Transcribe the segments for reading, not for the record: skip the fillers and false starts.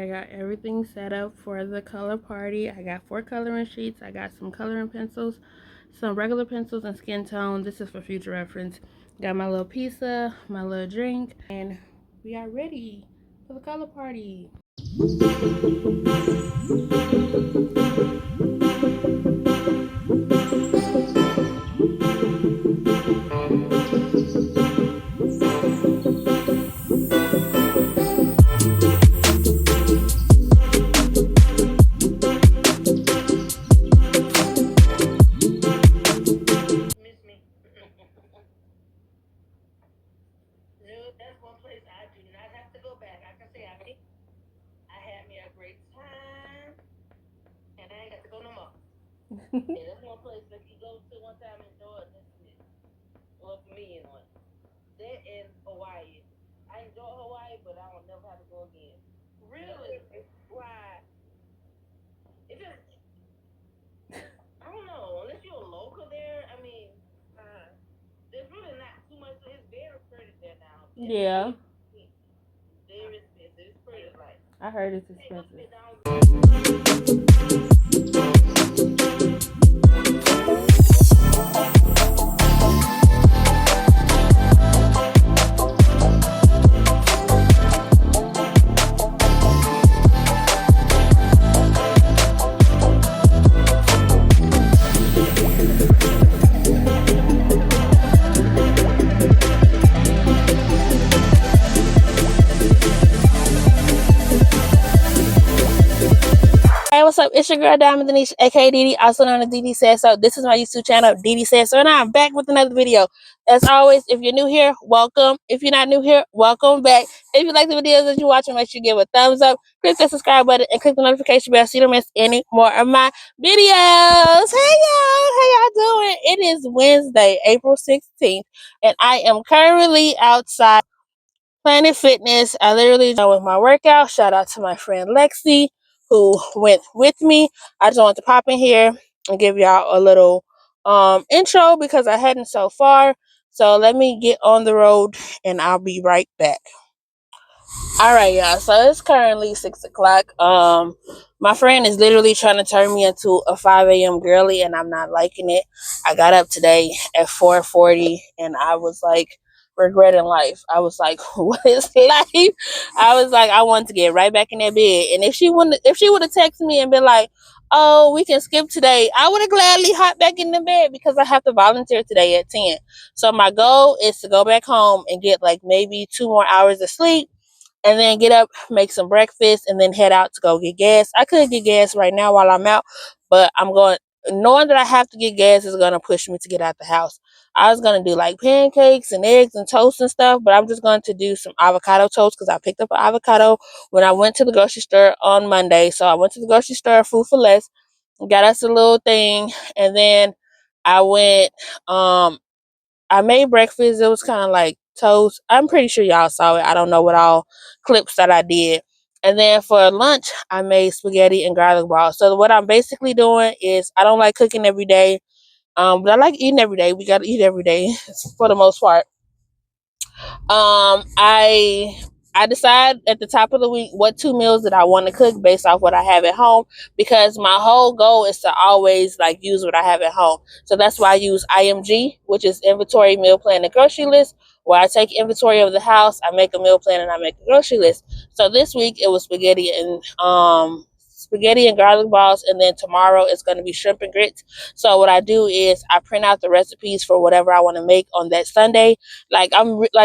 got everything set up for the color party. I got 4 coloring sheets. I got some coloring pencils, some regular pencils, and skin tone. This is for future reference. Got my little pizza, my little drink, and we are ready for the color party. Yeah. I heard it's expensive. Hey, what's up? It's your girl Diamond Denise, aka Didi, also known as Didi Says So. This is my YouTube channel, Didi Says So, and I'm back with another video. As always, if you're new here, welcome. If you're not new here, welcome back. If you like the videos that you're watching, make sure you give a thumbs up, click the subscribe button, and click the notification bell so you don't miss any more of my videos. Hey y'all, how y'all doing? It is Wednesday, April 16th, and I am currently outside Planet Fitness. I literally done with my workout. Shout out to my friend Lexi who went with me. I just wanted to pop in here and give y'all a little intro because I hadn't so far. So let me get on the road and I'll be right back. All right, y'all. So it's currently 6 o'clock. My friend is literally trying to turn me into a 5 a.m. girly, and I'm not liking it. I got up today at 4:40, and I was like regretting life. I was like, "What is life?" I was like, I wanted to get right back in that bed. And if she would have texted me and been like, "Oh, we can skip today," I would have gladly hopped back in the bed because I have to volunteer today at 10. So my goal is to go back home and get like maybe 2 more hours of sleep and then get up, make some breakfast, and then head out to go get gas. I could get gas right now while I'm out, but knowing that I have to get gas is going to push me to get out the house. I was going to do like pancakes and eggs and toast and stuff, but I'm just going to do some avocado toast because I picked up an avocado when I went to the grocery store on Monday. So I went to the grocery store, Food for Less, got us a little thing, and then I went, I made breakfast. It was kind of like toast. I'm pretty sure y'all saw it. I don't know what all clips that I did. And then for lunch, I made spaghetti and garlic balls. So what I'm basically doing is I don't like cooking every day, but I like eating every day. We got to eat every day for the most part. I decide at the top of the week what 2 meals that I want to cook based off what I have at home, because my whole goal is to always like use what I have at home. So that's why I use IMG, which is inventory, meal plan, and grocery list, where I take inventory of the house, I make a meal plan, and I make a grocery list. So this week it was spaghetti and garlic balls, and then tomorrow it's going to be shrimp and grits. So what I do is I print out the recipes for whatever I want to make on that Sunday. Like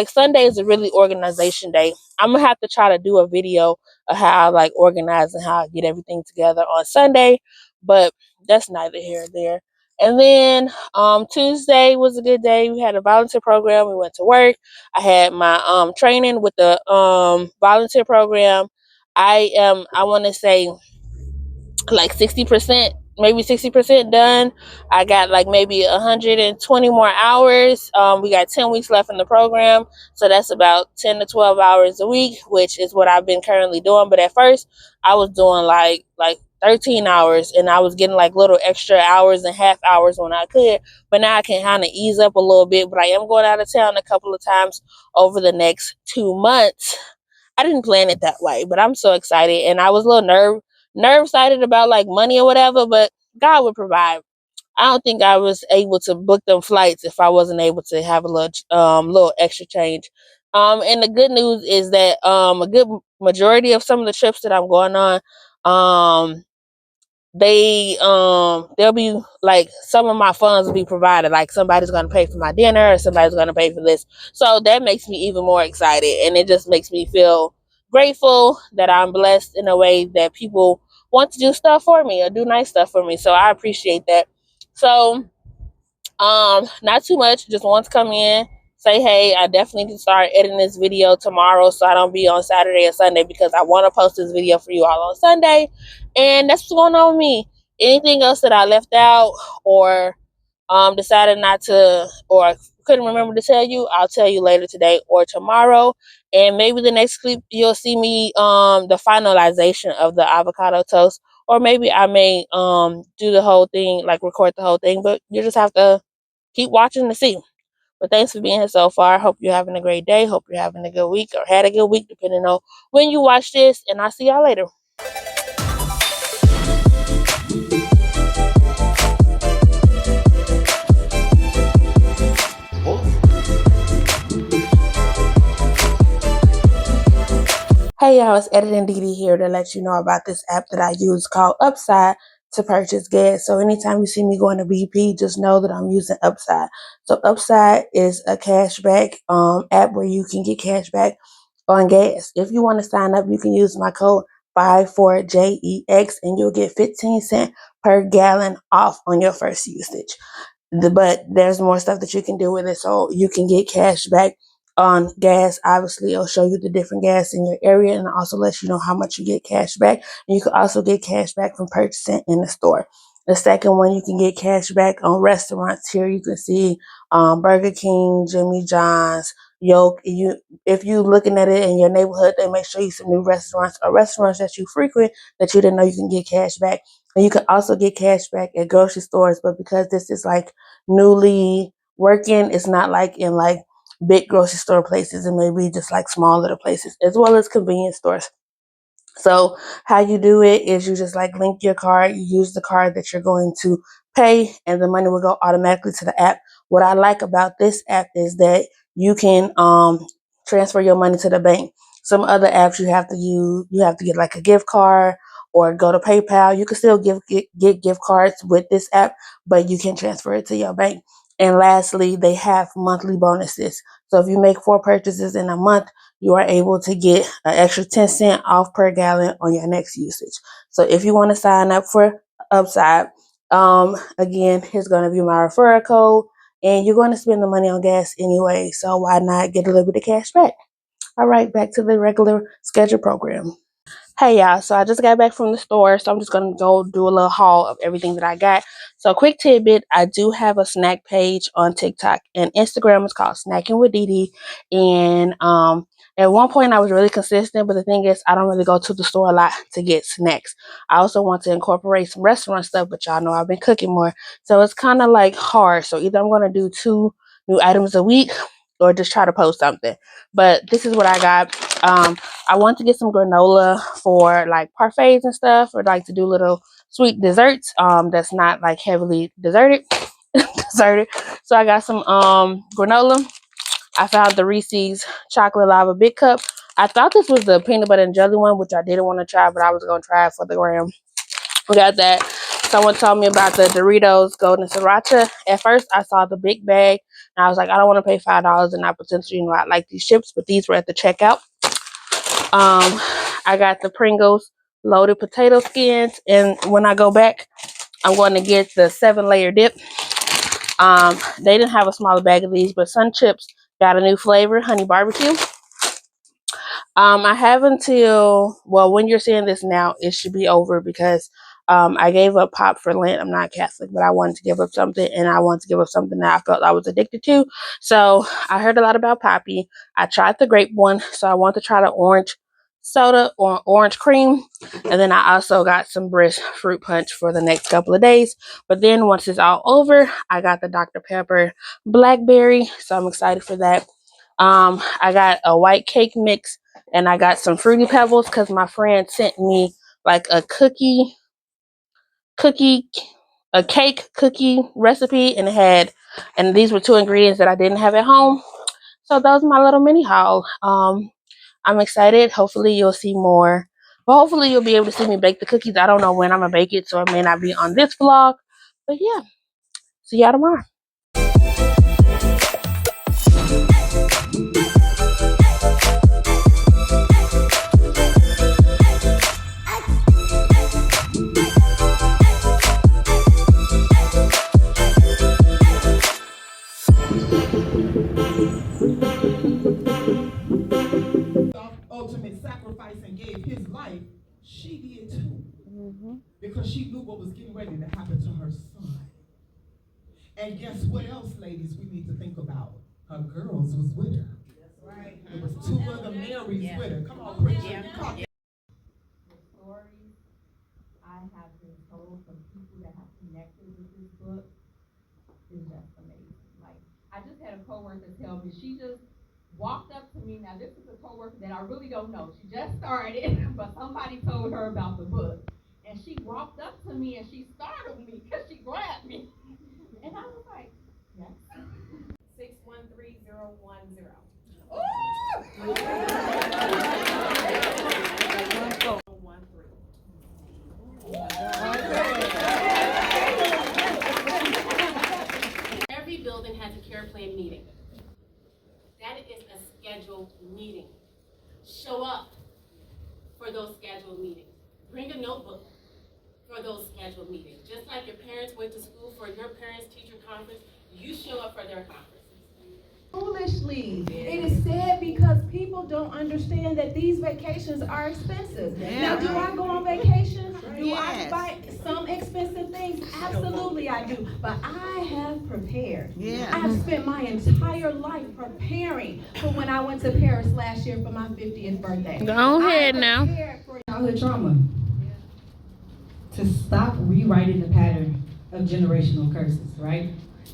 Sunday is a really organization day. I'm gonna have to try to do a video of how I like organize and how I get everything together on Sunday, but that's neither here nor there. And then Tuesday was a good day. We had a volunteer program. We went to work. I had my training with the volunteer program. I want to say like 60%, maybe 60% done. I got like maybe 120 more hours. We got 10 weeks left in the program, so that's about 10 to 12 hours a week, which is what I've been currently doing. But at first I was doing like 13 hours, and I was getting like little extra hours and half hours when I could. But now I can kind of ease up a little bit. But I am going out of town a couple of times over the next 2 months. I didn't plan it that way, but I'm so excited. And I was a little nerve excited about like money or whatever, but God would provide. I don't think I was able to book them flights if I wasn't able to have a little extra change. And the good news is that a good majority of some of the trips that I'm going on, um they'll be like, some of my funds will be provided, like somebody's going to pay for my dinner or somebody's going to pay for this. So that makes me even more excited, and it just makes me feel grateful that I'm blessed in a way that people want to do stuff for me or do nice stuff for me. So I appreciate that. So not too much, just want to come in, say hey. I definitely need to start editing this video tomorrow so I don't be on Saturday or Sunday, because I want to post this video for you all on Sunday. And that's what's going on with me. Anything else that I left out or decided not to, or couldn't remember to tell you, I'll tell you later today or tomorrow. And maybe the next clip you'll see me the finalization of the avocado toast, or maybe I may do the whole thing, like record the whole thing, but you just have to keep watching to see. But thanks for being here so far. Hope you're having a great day. Hope you're having a good week, or had a good week, depending on when you watch this. And I'll see y'all later. Hey y'all, it's Editing DD here to let you know about this app that I use called Upside to purchase gas. So anytime you see me going to BP, just know that I'm using Upside. So Upside is a cashback app where you can get cash back on gas. If you want to sign up, you can use my code 54JEX and you'll get 15 cents per gallon off on your first usage. But there's more stuff that you can do with it. So you can get cash back on gas. Obviously, it'll show you the different gas in your area and also lets you know how much you get cash back. And you can also get cash back from purchasing in the store. The second one, you can get cash back on restaurants. Here you can see Burger King, Jimmy John's, Yoke. If you looking at it in your neighborhood, they may show you some new restaurants or restaurants that you frequent that you didn't know you can get cash back. And you can also get cash back at grocery stores, but because this is like newly working, it's not like in like big grocery store places, and maybe just like small little places, as well as convenience stores. So how you do it is you just like link your card, you use the card that you're going to pay, and the money will go automatically to the app. What I like about this app is that you can transfer your money to the bank. Some other apps you have to get like a gift card or go to PayPal. You can still get gift cards with this app, but you can transfer it to your bank. And lastly, they have monthly bonuses. So if you make 4 purchases in a month, you are able to get an extra 10 cents off per gallon on your next usage. So if you want to sign up for Upside, again, here's going to be my referral code, and you're going to spend the money on gas anyway. So why not get a little bit of cash back? All right, back to the regular schedule program. Hey y'all, so I just got back from the store, so I'm just gonna go do a little haul of everything that I got. So quick tidbit, I do have a snack page on TikTok and Instagram. It's called Snacking with Didi. And at one point I was really consistent, but the thing is I don't really go to the store a lot to get snacks. I also want to incorporate some restaurant stuff, but y'all know I've been cooking more. So it's kind of like hard. So either I'm gonna do 2 new items a week or just try to post something. But this is what I got. I want to get some granola for like parfaits and stuff, or like to do little sweet desserts that's not like heavily deserted. So I got some granola. I found the Reese's chocolate lava big cup. I thought this was the peanut butter and jelly one, which I didn't want to try, but I was gonna try it for the gram. We got that. Someone told me about the Doritos Golden Sriracha. At first, I saw the big bag, and I was like, I don't want to pay $5 and not potentially, I like these chips, but these were at the checkout. I got the Pringles loaded potato skins, and when I go back, I'm going to get the 7-layer dip. They didn't have a smaller bag of these, but Sun Chips got a new flavor, honey barbecue. I have until, well, when you're seeing this now, it should be over because I gave up pop for Lent. I'm not Catholic, but I wanted to give up something, and I wanted to give up something that I felt I was addicted to. So I heard a lot about Poppy. I tried the grape one, so I want to try the orange soda or orange cream. And then I also got some Brisk fruit punch for the next couple of days. But then once it's all over, I got the Dr. Pepper blackberry, so I'm excited for that. I got a white cake mix and I got some Fruity Pebbles because my friend sent me like a cookie a cake cookie recipe, and these were two ingredients that I didn't have at home. So that was my little mini haul. I'm excited. Hopefully you'll see more. But hopefully you'll be able to see me bake the cookies. I don't know when I'm gonna bake it, so it may not be on this vlog. But yeah, see y'all tomorrow. Ultimate sacrifice and gave his life, she did too. Because she knew what was getting ready to happen to her son. And guess what else, ladies, we need to think about? Her girls was with her. Right. There was two other Marys with her. Come on, preacher. The stories I have been told from people that have connected with this book is just amazing. Like, I just had a coworker tell me, she just walked up to me. Now, this is a coworker that I really don't know. She just started, but somebody told her about the book. And she walked up to me and she startled me because she grabbed me. And I was like, yes. 613010. Every building has a care plan meeting. That is a scheduled meeting. Show up for those scheduled meetings. Bring a notebook for those scheduled meetings. Just like your parents went to school for your parents-teacher conference, you show up for their conference. Foolishly. It is sad because people don't understand that these vacations are expensive. Now, do I go on vacation? Do I buy some expensive things? Absolutely I do. But I have prepared. I've spent my entire life preparing for when I went to Paris last year for my 50th birthday. Go ahead now. For childhood trauma. To stop rewriting the pattern of generational curses, right?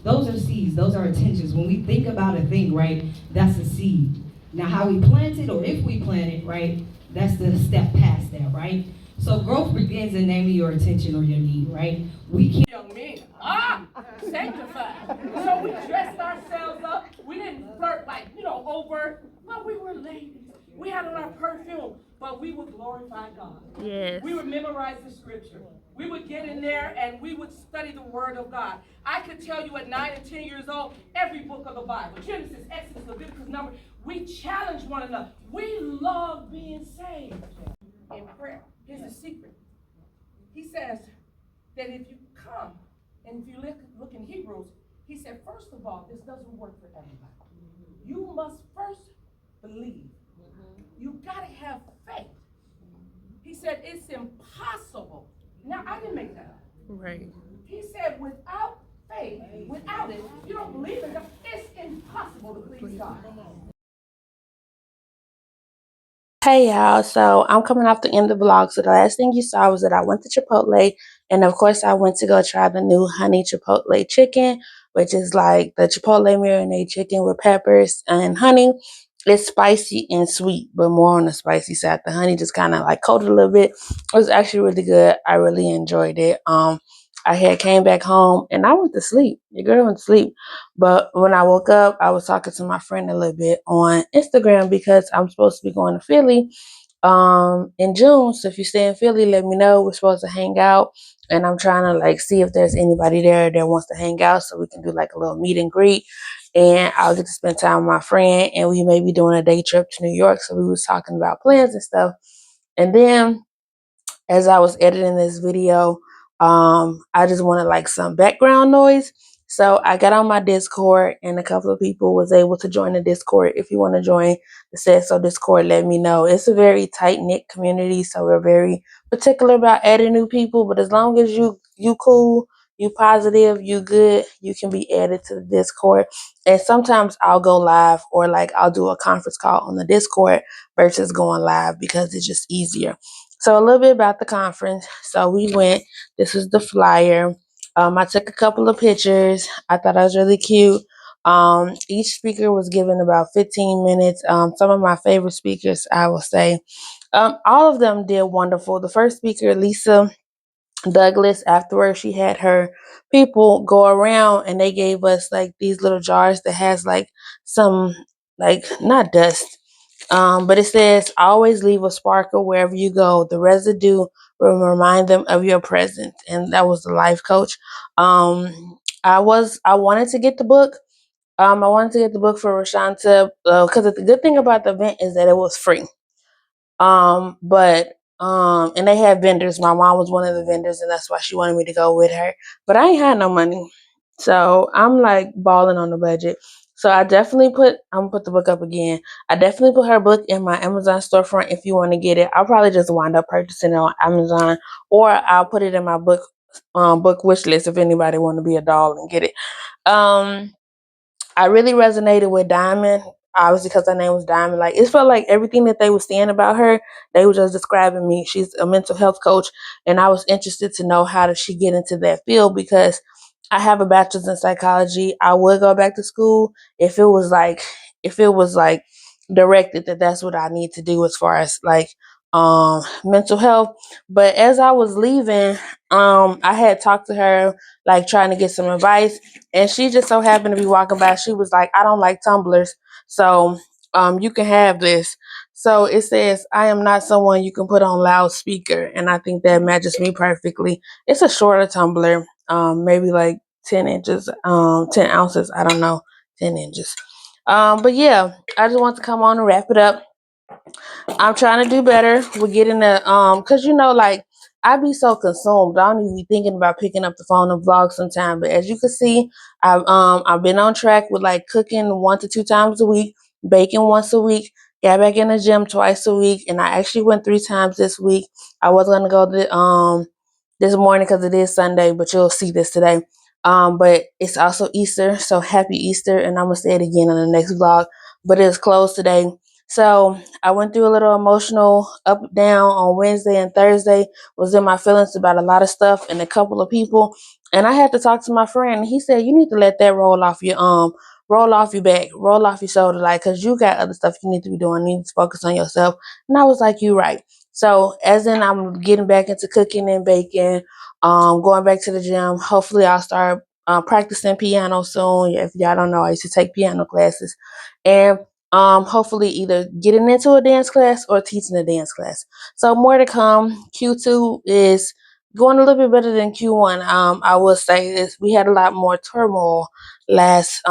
Those are seeds, those are intentions. When we think about a thing, right, that's a seed. Now how we plant it, or if we plant it, right, that's the step past that, right? So growth begins in naming your intention or your need, right? We can't. Young men, sanctified. So we dressed ourselves up. We didn't flirt like, over, but we were ladies. We had on our perfume, but we would glorify God. Yes. We would memorize the scripture. We would get in there and we would study the word of God. I could tell you at 9 and 10 years old, every book of the Bible, Genesis, Exodus, Leviticus, Numbers. We challenge one another. We love being saved in prayer. Here's the secret. He says that if you come, and if you look in Hebrews, he said, first of all, this doesn't work for everybody. You must first believe. You gotta have faith. He said it's impossible. Now, I didn't make that up. Right. He said without faith, without it, you don't believe in God, it's impossible to please God. Hey y'all, so I'm coming off the end of the vlog. So the last thing you saw was that I went to Chipotle, and of course I went to go try the new honey Chipotle chicken, which is like the Chipotle marinade chicken with peppers and honey. It's spicy and sweet, but more on the spicy side. The honey just kind of like coated a little bit. It was actually really good. I really enjoyed it. I had came back home and I went to sleep. Your girl went to sleep. But when I woke up, I was talking to my friend a little bit on Instagram because I'm supposed to be going to Philly in June. So if you stay in Philly, let me know. We're supposed to hang out. And I'm trying to like see if there's anybody there that wants to hang out so we can do like a little meet and greet. And I'll get to spend time with my friend, and we may be doing a day trip to New York. So we was talking about plans and stuff. And then as I was editing this video, I just wanted like some background noise. So I got on my Discord, and a couple of people was able to join the Discord. If you want to join the Said So Discord, let me know. It's a very tight-knit community, so we're very particular about adding new people. But as long as you cool, you positive, you good, you can be added to the Discord. And sometimes I'll go live, or like I'll do a conference call on the Discord versus going live because it's just easier. So a little bit about the conference. So we went. This is the flyer. I took a couple of pictures. I thought I was really cute. Each speaker was given about 15 minutes. Some of my favorite speakers, I will say, all of them did wonderful. The first speaker, Lisa Douglas, afterwards she had her people go around and they gave us like these little jars that has like some, like, not dust, but it says always leave a sparkle wherever you go. The residue will remind them of your presence. And that was the life coach. I wanted to get the book. I wanted to get the book for Rashanta, because the good thing about the event is that it was free. But and they had vendors. My mom was one of the vendors, and that's why she wanted me to go with her. But I ain't had no money, so I'm like balling on the budget. So I'm gonna put the book up again. I definitely put her book in my Amazon storefront. If you want to get it, I'll probably just wind up purchasing it on Amazon, or I'll put it in my book wish list if anybody want to be a doll and get it. Um, I really resonated with Diamond, obviously because her name was Diamond. Like, it felt like everything that they were saying about her, they were just describing me. She's a mental health coach, and I was interested to know how did she get into that field, because I have a bachelor's in psychology. I would go back to school if it was like directed that that's what I need to do as far as like mental health. But as I was leaving, I had talked to her, like trying to get some advice, and she just so happened to be walking by. She was like, I don't like tumblers, so you can have this. So it says, I am not someone you can put on loudspeaker, and I think that matches me perfectly. It's a shorter tumbler, maybe like 10 inches, 10 ounces, I don't know, 10 inches. But yeah, I just want to come on and wrap it up. I'm trying to do better with getting the cause like I be so consumed. I don't even be thinking about picking up the phone and vlog sometime. But as you can see, I've been on track with like cooking 1 to 2 times a week, baking once a week, got back in the gym twice a week, and I actually went 3 times this week. I was gonna go this morning because it is Sunday, but you'll see this today. But it's also Easter, so happy Easter, and I'm gonna say it again in the next vlog. But it's closed today. So I went through a little emotional up and down on Wednesday and Thursday, was in my feelings about a lot of stuff and a couple of people. And I had to talk to my friend, and he said, you need to let that roll off your back, roll off your shoulder, like, cause you got other stuff you need to be doing. You need to focus on yourself. And I was like, you right. So as in I'm getting back into cooking and baking, going back to the gym. Hopefully I'll start practicing piano soon. If y'all don't know, I used to take piano classes. And hopefully either getting into a dance class or teaching a dance class. So more to come. Q2 is going a little bit better than Q1. I will say this: we had a lot more turmoil last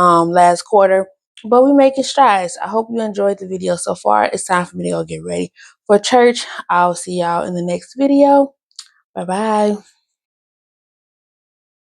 quarter, but we making strides. I hope you enjoyed the video so far. It's time for me to go get ready for church. I'll see y'all in the next video. Bye bye.